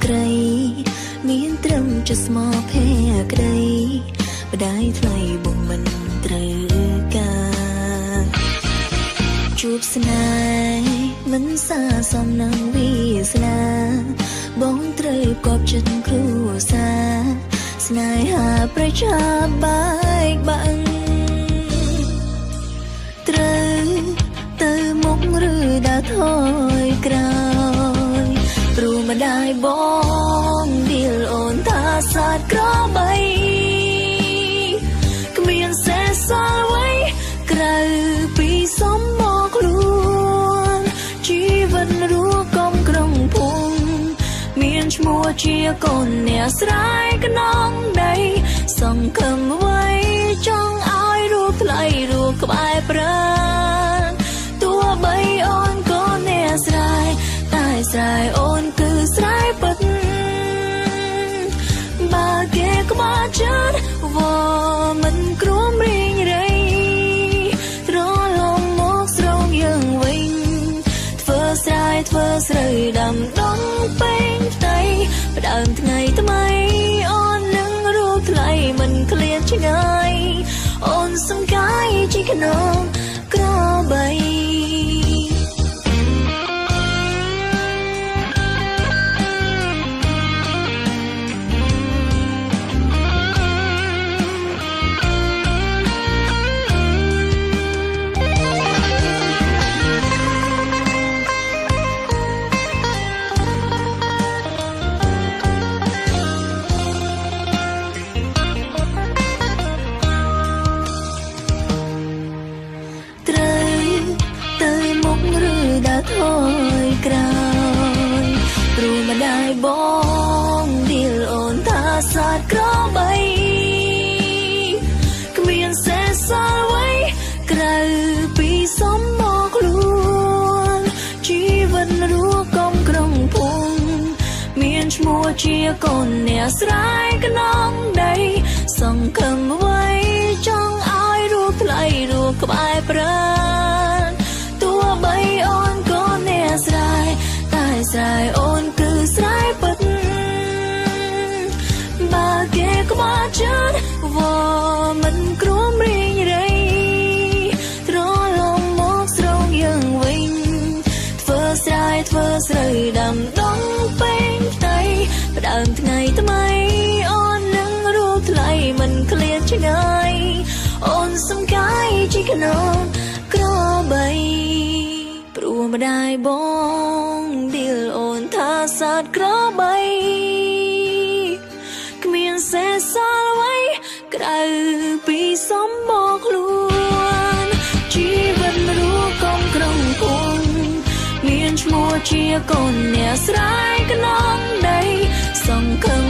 ក្រៃមានត្រឹមជាស្មោភ័ក្រក្តីបដាយថ្លៃបងមិនត្រូវការជួបស្នេហ៍មិនសាសមនឹងវាសនាបងត្រូវកប់ចិត្តគ្រួសារស្នេហាប្រឆាបែកបាក់ត្រូវទៅមុខឬដើរថយក្រោយព្រោះម្ដាយបងឌីលអូនថាសាទក្របីគ្មានសេះសល់អ្វីក្រៅពីសំមកខ្លួនជីវិតរស់កំក្រុងភូមិមានឈ្មោះជាកូនអ្នកស្រែខ្នងដីសង្ឃឹមអ្វីចង់ឲ្យរូបថ្លៃរូបក្បែរប្រាណទោះបីអូនក៏អ្នកស្រែតែស្រែអូនគឺស្រែពិតបើគេក្បត់ចិត្តវមិនគ្រោមរីងរៃត្រឡប់មកស្រោងយើងវិញធ្វើស្រែធ្វើស្រូវដាំដុះពេញផ្ទៃផ្ដើមថ្ងៃថ្មីអូននឹងរូបថ្លៃមិនឃ្លាតឆ្ងាយអូនសង្កាយជីក្នុងក្របីថយក្រោយព្រោះម្ដាយបងឌីលអូនថាសាទក្របីគ្មានសេះសល់អ្វីក្រៅពីសំមកខ្លួនជីវិតរស់កំក្រុងភូមិមានឈ្មោះជាកូនអ្នកស្រែខ្នងដីសង្ឃឹមអ្វីចង់ឲ្យរូបថ្លៃរូបក្បែរប្រាណទោះបីអូនស្រែតែស្រែអូនគឺស្រែពិតបើគេក្បត់ចិត្តវមិនគ្រោមរីងរៃត្រឡប់មកស្រោងយើងវិញធ្វើស្រែធ្វើស្រូវដាំដុះពេញផ្ទៃផ្ដើមថ្ងៃថ្មីអូននឹងរូបថ្លៃមិនឃ្លាតឆ្ងាយអូនសង្កាយជីក្នុងក្របីព្រោះម្ដាយបងឌីលអូនថាសាទក្របីគ្មានសេះសល់អ្វីក្រៅពីសំមកខ្លួនជីវិតរស់កំក្រុងភូមិមានឈ្មោះជាកូនអ្នកស្រែខ្នងដីសង្ឃឹម